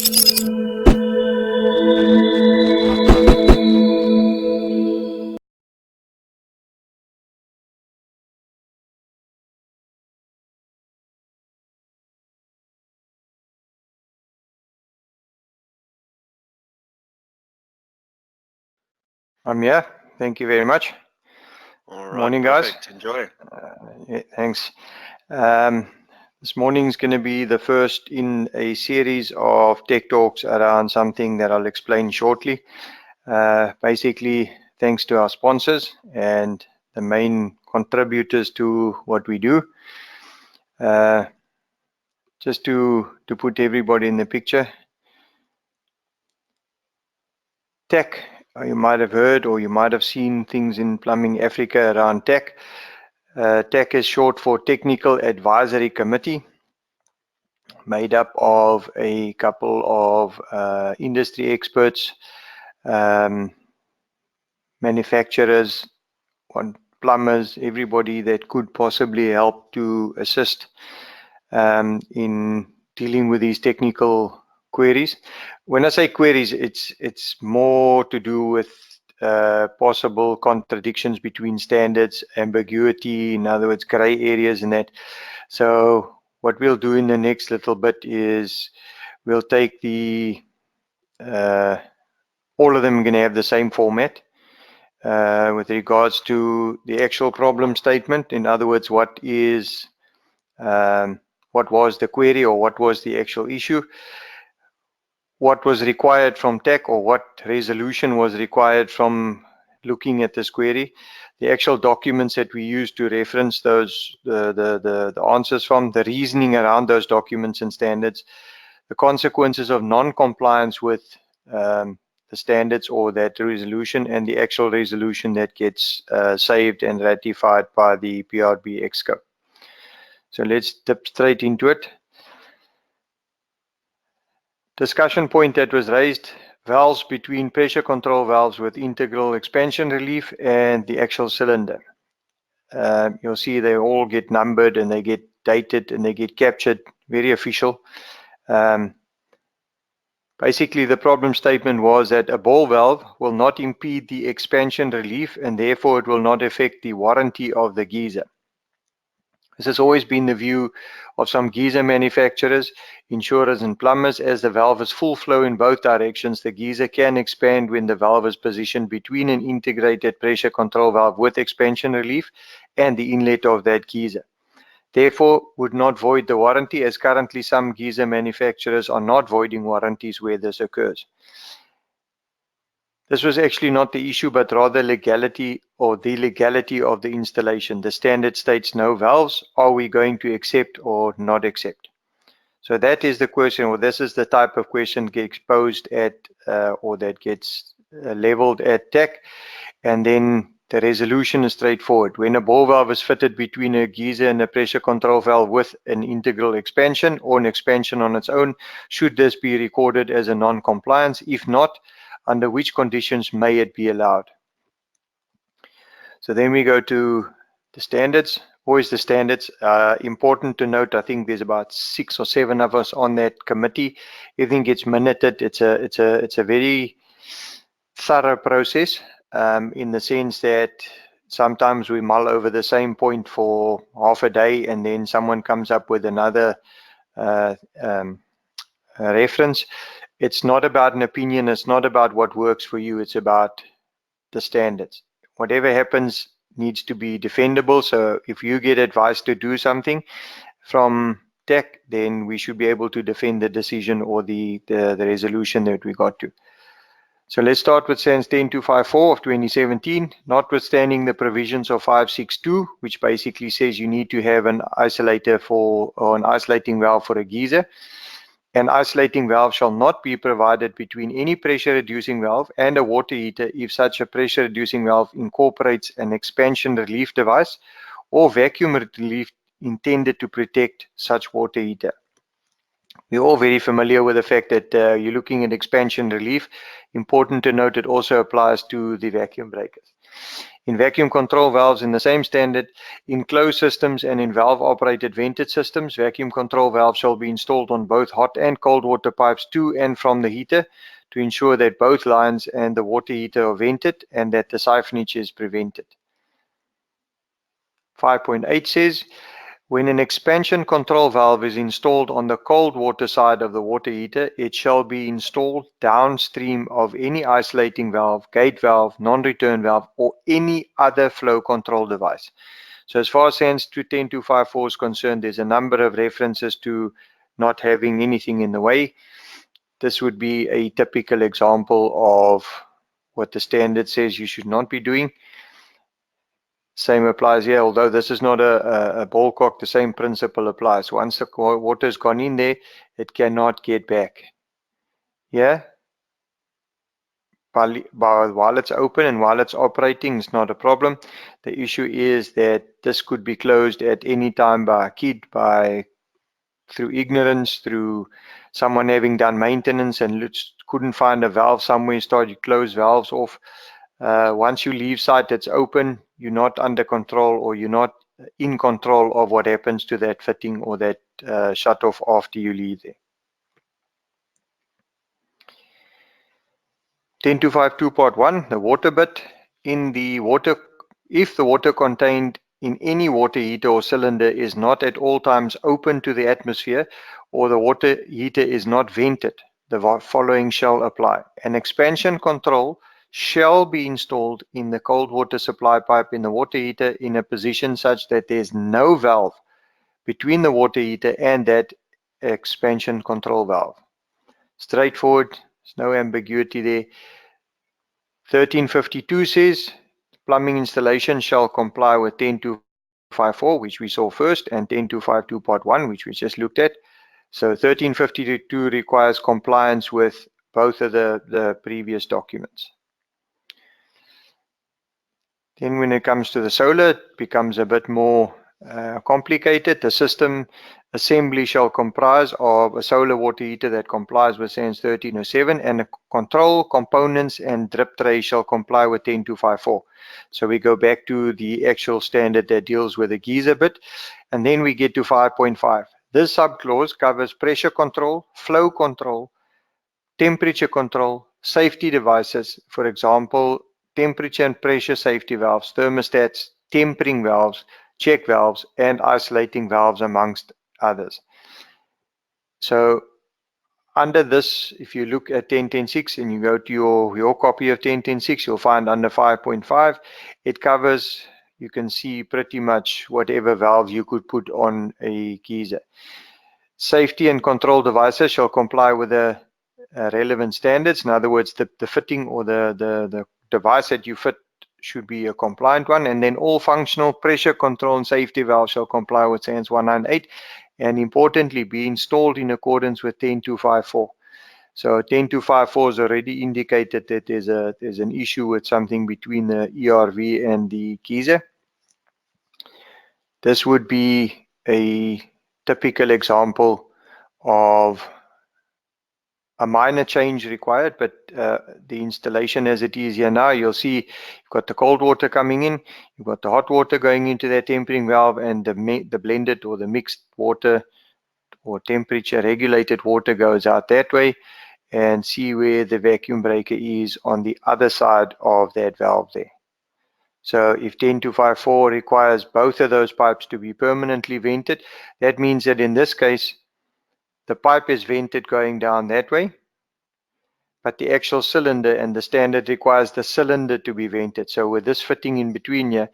I'm here. Thank you very much. All right, Morning, perfect. guys. Enjoy. Yeah, thanks. This morning is going to be the first in a series of tech talks around something that I'll explain shortly. Basically, thanks to our sponsors and the main contributors to what we do. Just to put everybody in the picture, TAC, you might have heard or you might have seen things in Plumbing Africa around TAC. TAC is short for Technical Advisory Committee, made up of a couple of industry experts, manufacturers, plumbers, everybody that could possibly help to assist in dealing with these technical queries. When I say queries, it's more to do with possible contradictions between standards, ambiguity, in other words, gray areas and that. So what we'll do in the next little bit is we'll take the all of them are going to have the same format with regards to the actual problem statement. In other words, what was the query or what was the actual issue, what was required from TAC or what resolution was required from looking at this query, the actual documents that we use to reference those, the answers from, the reasoning around those documents and standards, the consequences of non-compliance with the standards or that resolution, and the actual resolution that gets saved and ratified by the PRV Exco. So let's dip straight into it. Discussion point that was raised: valves between pressure control valves with integral expansion relief and the actual cylinder. You'll see they all get numbered and they get dated and they get captured, very official. Basically, the problem statement was that a ball valve will not impede the expansion relief and therefore it will not affect the warranty of the geyser. This has always been the view of some geyser manufacturers, insurers and plumbers. As the valve is full flow in both directions, the geyser can expand when the valve is positioned between an integrated pressure control valve with expansion relief and the inlet of that geyser. Therefore, would not void the warranty, as currently some geyser manufacturers are not voiding warranties where this occurs. This was actually not the issue, but rather legality or the legality of the installation. The standard states no valves. Are we going to accept or not accept? So that is the question, or this is the type of question gets posed at or that gets leveled at TAC. And then the resolution is straightforward. When a ball valve is fitted between a geyser and a pressure control valve with an integral expansion or an expansion on its own, should this be recorded as a non-compliance? If not, under which conditions may it be allowed? So then we go to the standards. Always the standards. Important to note, I think there's about 6 or 7 of us on that committee. Everything gets minuted. It's a very thorough process in the sense that sometimes we mull over the same point for half a day and then someone comes up with another reference. It's not about an opinion. It's not about what works for you. It's about the standards. Whatever happens needs to be defendable. So if you get advice to do something from TAC, then we should be able to defend the decision or the resolution that we got to. So let's start with SANS 10254 of 2017, notwithstanding the provisions of 562, which basically says you need to have an isolator for, or an isolating valve for a geyser. An isolating valve shall not be provided between any pressure reducing valve and a water heater if such a pressure reducing valve incorporates an expansion relief device or vacuum relief intended to protect such water heater. We're all very familiar with the fact that you're looking at expansion relief. Important to note, it also applies to the vacuum breakers. In vacuum control valves in the same standard, in closed systems and in valve-operated vented systems, vacuum control valves shall be installed on both hot and cold water pipes to and from the heater to ensure that both lines and the water heater are vented and that the siphonage is prevented. 5.8 says, when an expansion control valve is installed on the cold water side of the water heater, it shall be installed downstream of any isolating valve, gate valve, non-return valve, or any other flow control device. So as far as SANS 10254 is concerned, there's a number of references to not having anything in the way. This would be a typical example of what the standard says you should not be doing. Same applies here, although this is not a ball cock, the same principle applies. Once the water has gone in there, it cannot get back. Yeah? While it's open and while it's operating, it's not a problem. The issue is that this could be closed at any time by a kid, through ignorance, through someone having done maintenance and couldn't find a valve somewhere, started to close valves off. Once you leave site, it's open, you're not under control, or you're not in control of what happens to that fitting or that shutoff after you leave there. 10252 part 1, the water bit. If the water contained in any water heater or cylinder is not at all times open to the atmosphere, or the water heater is not vented, the following shall apply. An expansion control shall be installed in the cold water supply pipe in the water heater in a position such that there is no valve between the water heater and that expansion control valve. Straightforward, there's no ambiguity there. 1352 says plumbing installation shall comply with 10254, which we saw first, and 10252 part 1, which we just looked at. So 1352 requires compliance with both of the previous documents. Then when it comes to the solar, it becomes a bit more complicated. The system assembly shall comprise of a solar water heater that complies with SANS 1307, and the control components and drip tray shall comply with 10254. So we go back to the actual standard that deals with the geyser bit, and then we get to 5.5. This subclause covers pressure control, flow control, temperature control, safety devices, for example, temperature and pressure safety valves, thermostats, tempering valves, check valves, and isolating valves, amongst others. So under this, if you look at 10.10.6 and you go to your copy of 10.10.6, you'll find under 5.5, it covers, you can see pretty much whatever valve you could put on a geyser. Safety and control devices shall comply with the relevant standards. In other words, the fitting or the device that you fit should be a compliant one. And then all functional pressure control and safety valves shall comply with SANS 198, and importantly be installed in accordance with 10254. So 10254 has already indicated that there's an issue with something between the ERV and the geyser. This would be a typical example of a minor change required, but the installation as it is here now, you'll see you've got the cold water coming in, you've got the hot water going into that tempering valve, and the blended or the mixed water or temperature regulated water goes out that way, and see where the vacuum breaker is on the other side of that valve there. So if 10254 requires both of those pipes to be permanently vented, that means that in this case, the pipe is vented going down that way, but the actual cylinder and the standard requires the cylinder to be vented. So with this fitting in between here,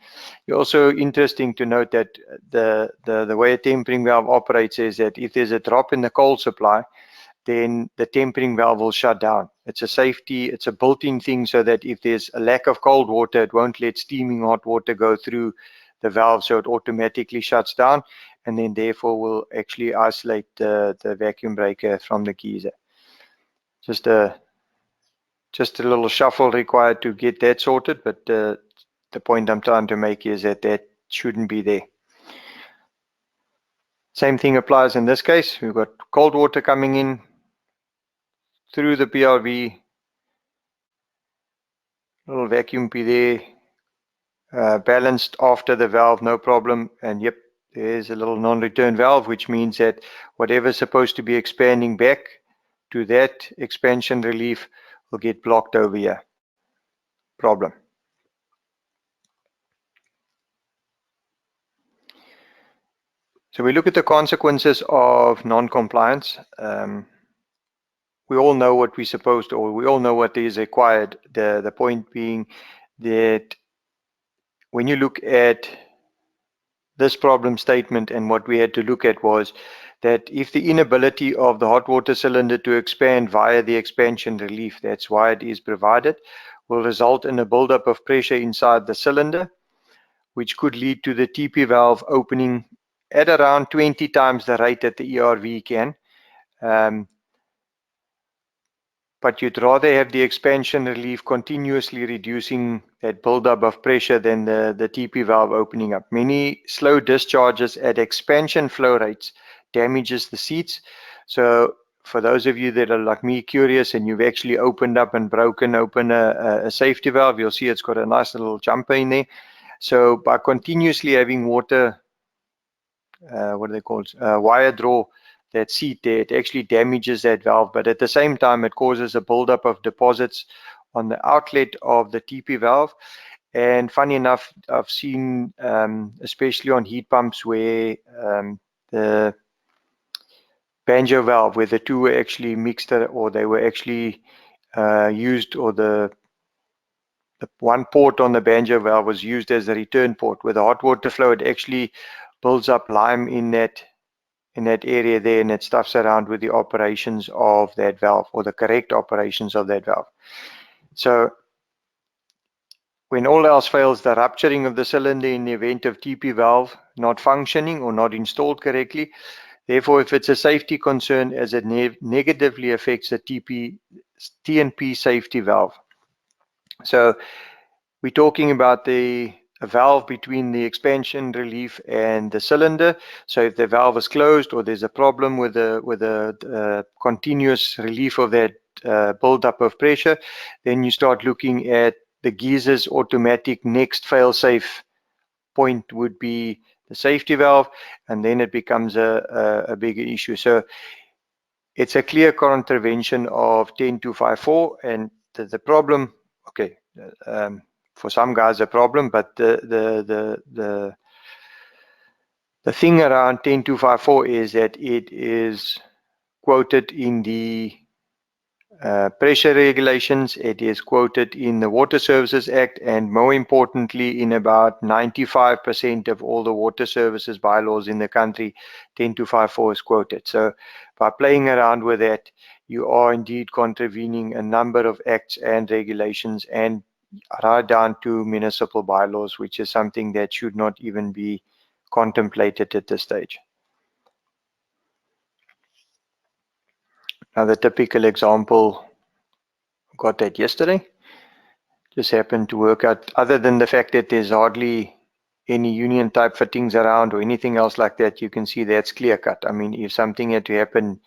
it's also interesting to note that the way a tempering valve operates is that if there's a drop in the cold supply, then the tempering valve will shut down. It's a safety, it's a built-in thing so that if there's a lack of cold water, it won't let steaming hot water go through the valve, so it automatically shuts down, and then therefore will actually isolate the vacuum breaker from the geyser. Just a little shuffle required to get that sorted, but the point I'm trying to make is that shouldn't be there. Same thing applies in this case. We've got cold water coming in through the PRV, little vacuum P there, balanced after the valve, no problem. And yep, there's a little non-return valve, which means that whatever's supposed to be expanding back to that expansion relief will get blocked over here. Problem. So we look at the consequences of non-compliance. We all know what we're supposed to, or we all know what is required. The point being that when you look at this problem statement, and what we had to look at was that if the inability of the hot water cylinder to expand via the expansion relief, that's why it is provided, will result in a buildup of pressure inside the cylinder, which could lead to the TP valve opening at around 20 times the rate that the ERV can. But you'd rather have the expansion relief continuously reducing that buildup of pressure than the TP valve opening up. Many slow discharges at expansion flow rates damages the seats. So for those of you that are like me curious and you've actually opened up and broken open a safety valve, you'll see it's got a nice little jumper in there. So by continuously having water, what do they call it, wire draw that seat there, it actually damages that valve, but at the same time it causes a buildup of deposits on the outlet of the TP valve. And funny enough, I've seen especially on heat pumps where the banjo valve, where the two were actually mixed, or they were actually used, or the one port on the banjo valve was used as a return port. With the hot water flow, it actually builds up lime in that area there, and it stuffs around with the operations of that valve, or the correct operations of that valve. So when all else fails, the rupturing of the cylinder in the event of TP valve not functioning or not installed correctly. Therefore, if it's a safety concern, as it negatively affects the TNP safety valve. So we're talking about a valve between the expansion relief and the cylinder. So if the valve is closed, or there's a problem with the continuous relief of that buildup of pressure, then you start looking at the geezer's automatic next fail-safe point would be the safety valve, and then it becomes a bigger issue. So it's a clear contravention of 10254, and the problem, okay, for some guys a problem, but the thing around 10254 is that it is quoted in the pressure regulations, it is quoted in the Water Services Act, and more importantly in about 95% of all the water services bylaws in the country, 10254 is quoted. So by playing around with that, you are indeed contravening a number of acts and regulations, and right down to municipal bylaws, which is something that should not even be contemplated at this stage. Now, the typical example, got that yesterday, just happened to work out, other than the fact that there's hardly any union type fittings around or anything else like that, you can see that's clear cut. I mean, if something had to happen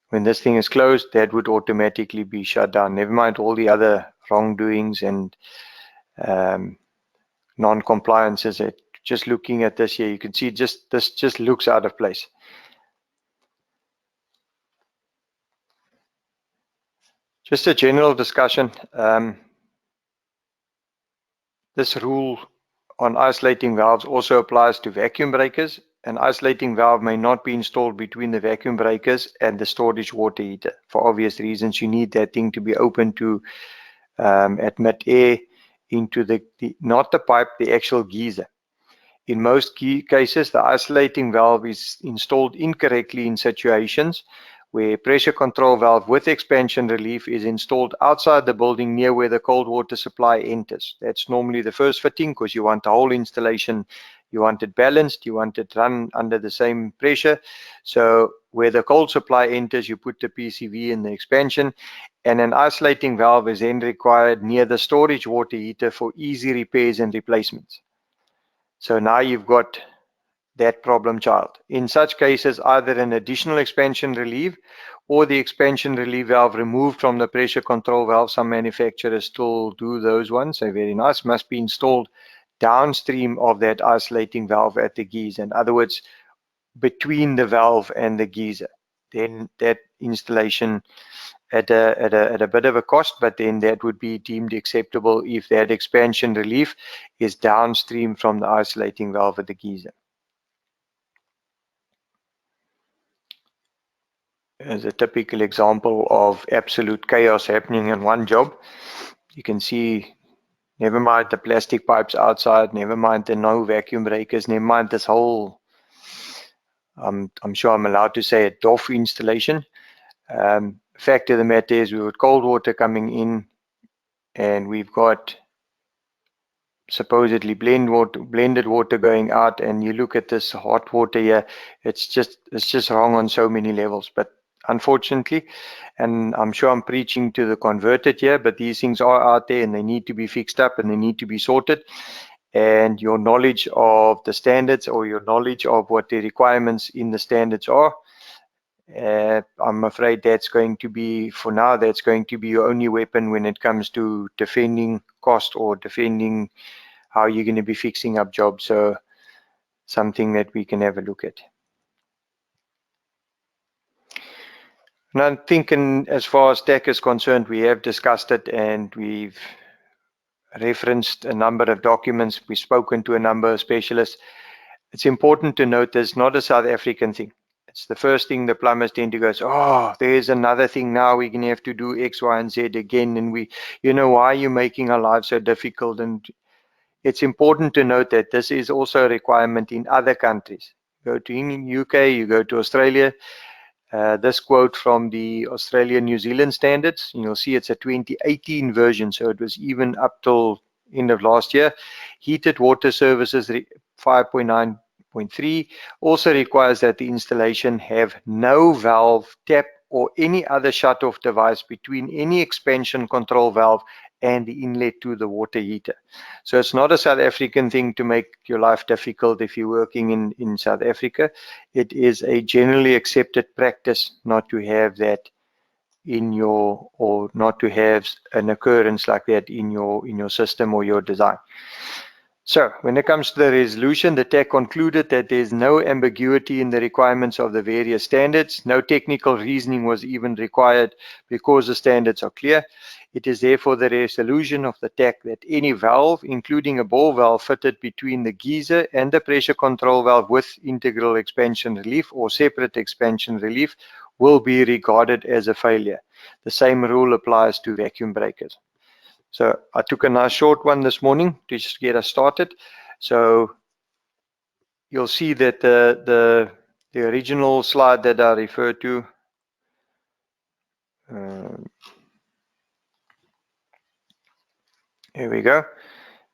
when this thing is closed, that would automatically be shut down. Never mind all the other wrongdoings and non-compliances. Just looking at this here, you can see this just looks out of place. Just a general discussion. This rule on isolating valves also applies to vacuum breakers. An isolating valve may not be installed between the vacuum breakers and the storage water heater. For obvious reasons, you need that thing to be open to admit air into not the pipe, the actual geyser. In most cases, the isolating valve is installed incorrectly in situations where pressure control valve with expansion relief is installed outside the building near where the cold water supply enters. That's normally the first fitting, because you want the whole installation, you want it balanced, you want it run under the same pressure. So where the cold supply enters, you put the PCV in the expansion, and an isolating valve is then required near the storage water heater for easy repairs and replacements. So now you've got that problem child. In such cases, either an additional expansion relief or the expansion relief valve removed from the pressure control valve. Some manufacturers still do those ones. They're very nice. Must be installed downstream of that isolating valve at the geyser. In other words, between the valve and the geyser. Then that installation at a bit of a cost, but then that would be deemed acceptable if that expansion relief is downstream from the isolating valve at the geyser. As a typical example of absolute chaos happening in one job, you can see, never mind the plastic pipes outside, never mind the no vacuum breakers, never mind this whole, I'm sure I'm allowed to say, a DOF installation. Fact of the matter is, we've got cold water coming in, and we've got supposedly blended water going out, and you look at this hot water here, it's just wrong on so many levels. But unfortunately, and I'm sure I'm preaching to the converted here, but these things are out there and they need to be fixed up and they need to be sorted. And your knowledge of the standards, or your knowledge of what the requirements in the standards are, I'm afraid that's going to be, for now, that's going to be your only weapon when it comes to defending cost or defending how you're going to be fixing up jobs. So something that we can have a look at. And I'm thinking, as far as TAC is concerned, we have discussed it and we've referenced a number of documents. We've spoken to a number of specialists. It's important to note this is not a South African thing. It's the first thing the plumbers tend to go, oh, there's another thing now, we're going to have to do X, Y, and Z again. And we, why are you making our lives so difficult? And it's important to note that this is also a requirement in other countries. You go to UK, you go to Australia. This quote from the Australian-New Zealand standards, you'll see it's a 2018 version, so it was even up till end of last year. Heated water services 5.9.3 also requires that the installation have no valve, tap, or any other shutoff device between any expansion control valve and the inlet to the water heater. So it's not a South African thing to make your life difficult if you're working in South Africa. It is a generally accepted practice not to have that in your, or not to have an occurrence like that in your system or your design. So when it comes to the resolution, the TAC concluded that there is no ambiguity in the requirements of the various standards. No technical reasoning was even required because the standards are clear. It is therefore the resolution of the TAC that any valve, including a ball valve fitted between the geyser and the pressure control valve with integral expansion relief or separate expansion relief, will be regarded as a failure. The same rule applies to vacuum breakers. So I took a nice short one this morning to just get us started. So you'll see that the original slide that I referred to, here we go.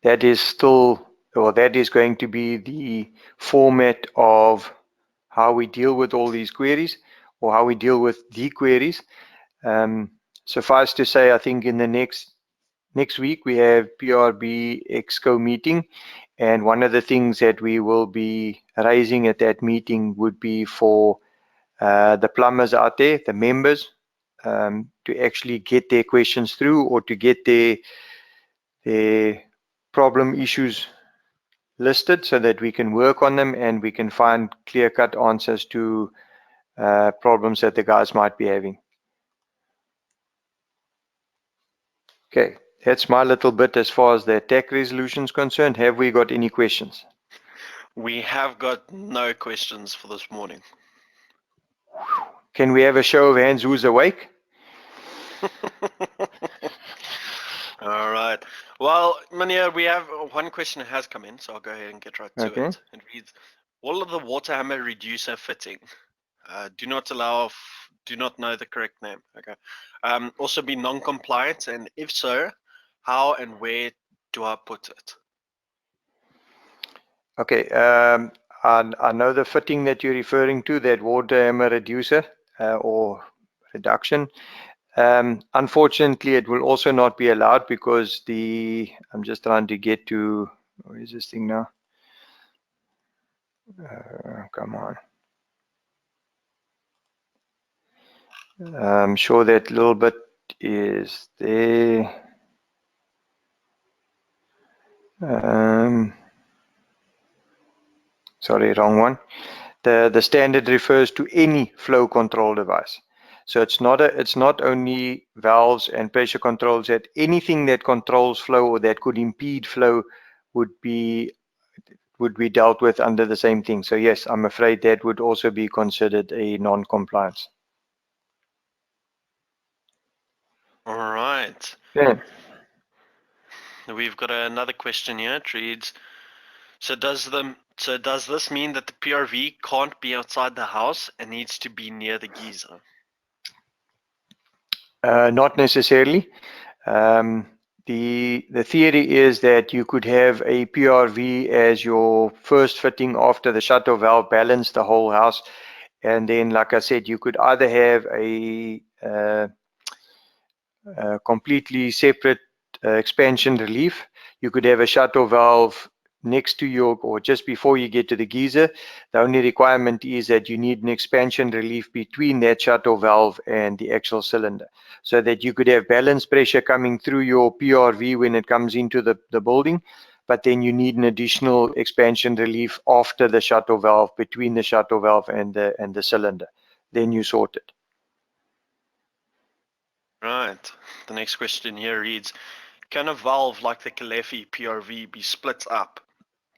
That is still, or that is going to be the format of how we deal with all these queries, or how we deal with the queries. Suffice to say, I think in the next week we have PRV Exco meeting, and one of the things that we will be raising at that meeting would be for the plumbers out there, the members, to actually get their questions through, or to get their problem issues listed so that we can work on them and we can find clear-cut answers to problems that the guys might be having. Okay, that's my little bit as far as the TAC resolution is concerned. Have we got any questions? We have got no questions for this morning. Can we have a show of hands who's awake? All right. Well, Mania, we have one question that has come in, so I'll go ahead and get right to it. It reads, all of the water hammer reducer fitting do not know the correct name. Okay. Also be non-compliant, and if so, how and where do I put it? Okay. I know the fitting that you're referring to, that water hammer reducer or reduction. Unfortunately, it will also not be allowed because I'm just trying to get to, where is this thing now? Come on. I'm sure that little bit is there. Sorry, wrong one. The standard refers to any flow control device. So it's not only valves and pressure controls, that anything that controls flow or that could impede flow would be dealt with under the same thing. So yes, I'm afraid that would also be considered a non-compliance. All right. Yeah. We've got another question here. It reads, so does this mean that the PRV can't be outside the house and needs to be near the geyser? Not necessarily. The theory is that you could have a PRV as your first fitting after the shutoff valve, balance the whole house, and then, like I said, you could either have a completely separate expansion relief. You could have a shutoff valve next to your, or just before you get to the geyser. The only requirement is that you need an expansion relief between that shutoff valve and the actual cylinder, so that you could have balance pressure coming through your PRV when it comes into the building, but then you need an additional expansion relief after the shutoff valve, between the shutoff valve and the cylinder. Then you sort it. Right. The next question here reads, can a valve like the Kalefi PRV be split up,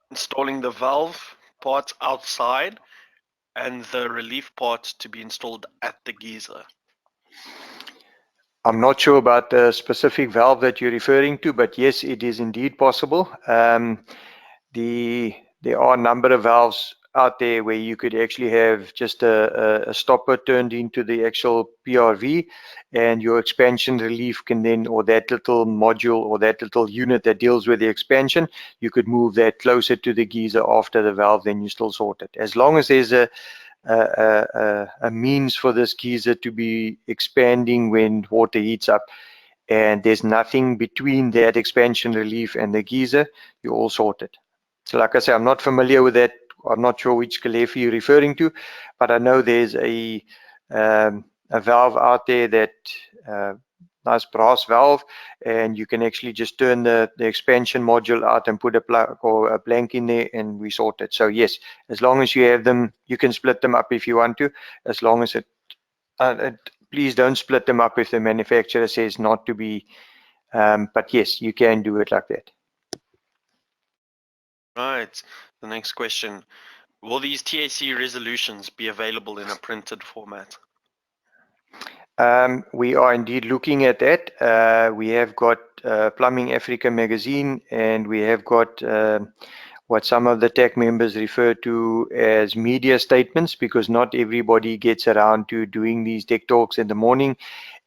installing the valve part outside and the relief part to be installed at the geyser? I'm not sure about the specific valve that you're referring to, but yes, it is indeed possible. There are a number of valves out there where you could actually have just a stopper turned into the actual PRV, and your expansion relief can then, or that little module or that little unit that deals with the expansion, you could move that closer to the geyser after the valve, then you still sort it. As long as there's a means for this geyser to be expanding when water heats up, and there's nothing between that expansion relief and the geyser, you're all sorted. So like I say, I'm not familiar with that. I'm not sure which Kalefi you're referring to, but I know there's a valve out there that nice brass valve, and you can actually just turn the expansion module out and put a plug or a blank in there, and we sort it. So yes, as long as you have them, you can split them up if you want to, as long as please don't split them up if the manufacturer says not to be, but yes, you can do it like that. Right. The next question, will these TAC resolutions be available in a printed format? We are indeed looking at that. We have got Plumbing Africa magazine, and we have got what some of the TAC members refer to as media statements, because not everybody gets around to doing these tech talks in the morning.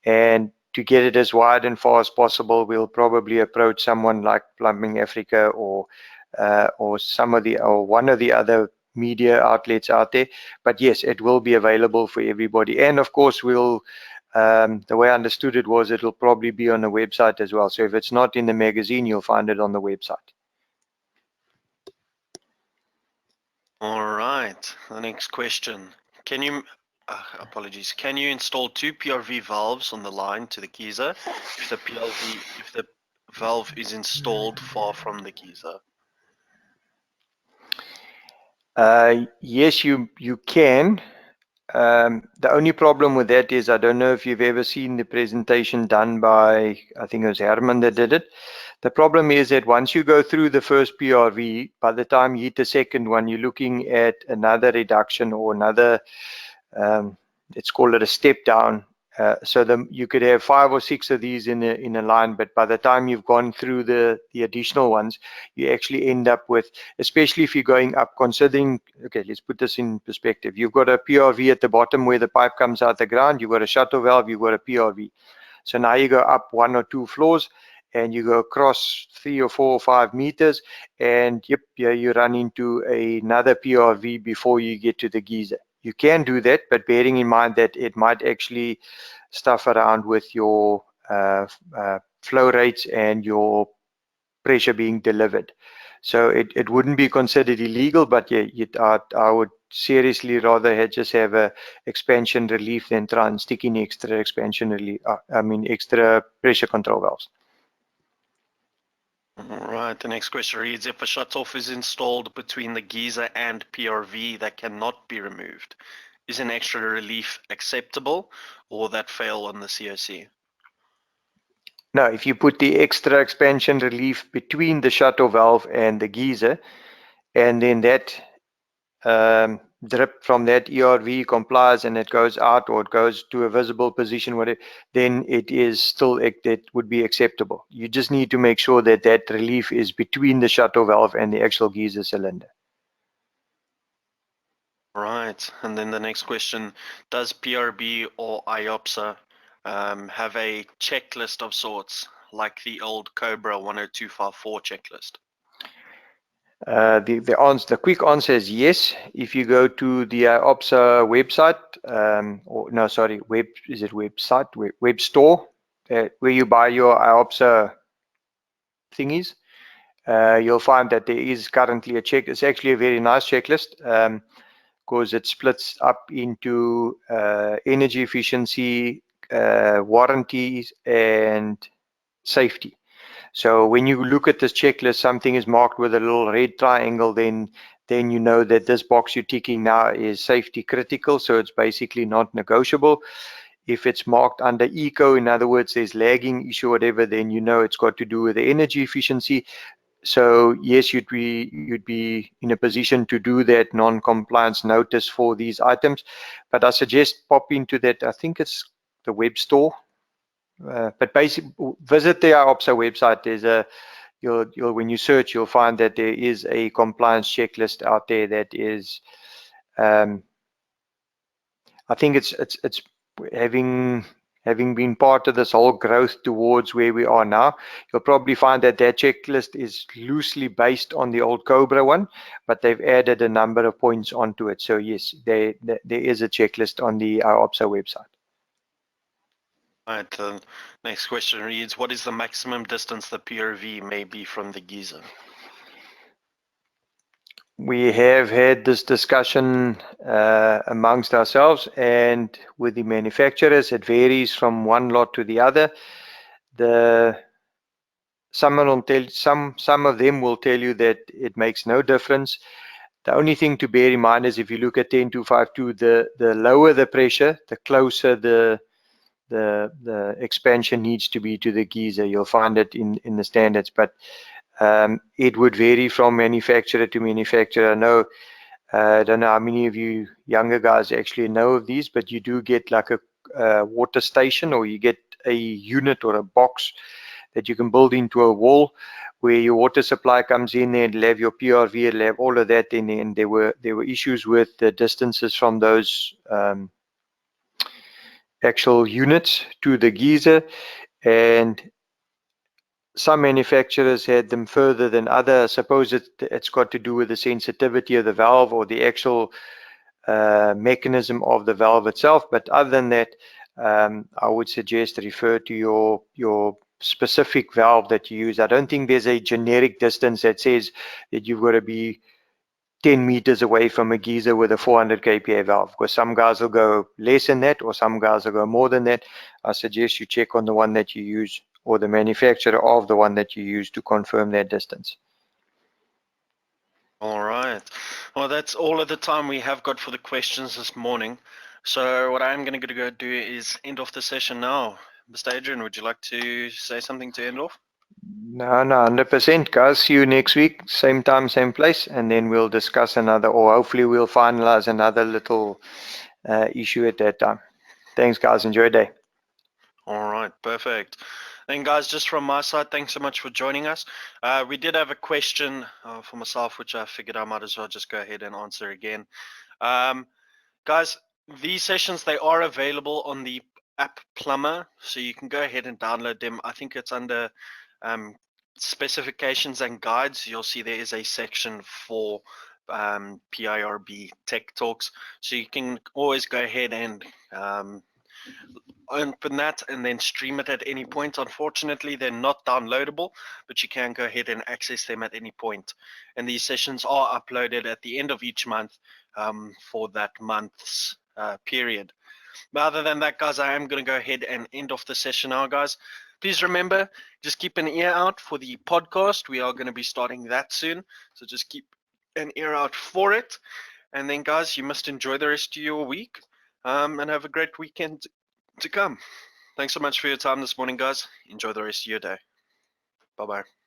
And to get it as wide and far as possible, we'll probably approach someone like Plumbing Africa or one of the other media outlets out there. But yes, it will be available for everybody. And of course, we'll the way I understood it was it'll probably be on the website as well. So if it's not in the magazine, you'll find it on the website. All right. The next question, can you apologies, can you install two PRV valves on the line to the geyser if the valve is installed far from the geyser? Yes, you can. The only problem with that is, I don't know if you've ever seen the presentation done by, I think it was Herman that did it. The problem is that once you go through the first PRV, by the time you hit the second one, you're looking at another reduction or another, let's call it a step down. So you could have 5 or 6 of these in a line, but by the time you've gone through the additional ones, you actually end up with, especially if you're going up, considering, okay, let's put this in perspective. You've got a PRV at the bottom where the pipe comes out the ground, you've got a shutoff valve, you've got a PRV. So now you go up 1 or 2 floors, and you go across 3 or 4 or 5 meters, and yep, yeah, you run into another PRV before you get to the geyser. You can do that, but bearing in mind that it might actually stuff around with your flow rates and your pressure being delivered. So it wouldn't be considered illegal, but yeah, I would seriously rather just have a expansion relief than try and stick in extra expansion relief, extra pressure control valves. All right, the next question reads, if a shutoff is installed between the geyser and PRV that cannot be removed, is an extra relief acceptable, or will that fail on the COC? Now, if you put the extra expansion relief between the shutoff valve and the geyser, and then that drip from that ERV complies and it goes out, or it goes to a visible position, whatever, then it is still, it would be acceptable. You just need to make sure that that relief is between the shutoff valve and the actual geyser cylinder. Right, and then the next question, does PRB or IOPSA have a checklist of sorts, like the old Cobra 10254 checklist? The quick answer is yes. If you go to the IOPSA website, web store, where you buy your IOPSA thingies, you'll find that there is currently a check. It's actually a very nice checklist, because it splits up into energy efficiency, warranties, and safety. So when you look at this checklist, something is marked with a little red triangle, then you know that this box you're ticking now is safety critical, so it's basically not negotiable. If it's marked under eco, in other words, there's lagging issue, whatever, then you know it's got to do with the energy efficiency. So yes, you'd be in a position to do that non-compliance notice for these items. But I suggest pop into that, I think it's the web store. But basically, visit the IOPSA website. There's when you search, you'll find that there is a compliance checklist out there that is, I think it's having been part of this whole growth towards where we are now. You'll probably find that that checklist is loosely based on the old Cobra one, but they've added a number of points onto it. So yes, there is a checklist on the IOPSA website. All right, the next question reads, what is the maximum distance the PRV may be from the geyser? We have had this discussion amongst ourselves and with the manufacturers. It varies from one lot to the other. Some of them will tell you that it makes no difference. The only thing to bear in mind is if you look at 10252, the lower the pressure, the closer the expansion needs to be to the geyser. You'll find it in the standards, but it would vary from manufacturer to manufacturer. I don't know how many of you younger guys actually know of these, but you do get like a water station, or you get a unit or a box that you can build into a wall where your water supply comes in there, and it'll have your PRV, it'll have all of that in there. And there were issues with the distances from those actual units to the geyser, and some manufacturers had them further than others. I suppose it's got to do with the sensitivity of the valve or the actual mechanism of the valve itself. But other than that, I would suggest refer to your specific valve that you use. I don't think there's a generic distance that says that you've got to be 10 meters away from a geyser with a 400 kPa valve, because some guys will go less than that, or some guys will go more than that. I suggest you check on the one that you use, or the manufacturer of the one that you use, to confirm that distance. All right. Well, that's all of the time we have got for the questions this morning. So what I'm going to go do is end off the session now. Mr. Adrian, would you like to say something to end off? No, 100%, guys. See you next week, same time, same place, and then we'll discuss another, or hopefully we'll finalize another little issue at that time. Thanks, guys. Enjoy your day. All right, perfect. Then, guys, just from my side, thanks so much for joining us. We did have a question for myself, which I figured I might as well just go ahead and answer again. Guys, these sessions, they are available on the app Plumber, so you can go ahead and download them. I think it's under specifications and guides. You'll see there is a section for PIRB Tech Talks, so you can always go ahead and open that and then stream it at any point. Unfortunately, they're not downloadable, but you can go ahead and access them at any point. And these sessions are uploaded at the end of each month for that month's period. But other than that, guys, I am going to go ahead and end off the session now, guys. Please remember, just keep an ear out for the podcast. We are going to be starting that soon. So just keep an ear out for it. And then, guys, you must enjoy the rest of your week and have a great weekend to come. Thanks so much for your time this morning, guys. Enjoy the rest of your day. Bye-bye.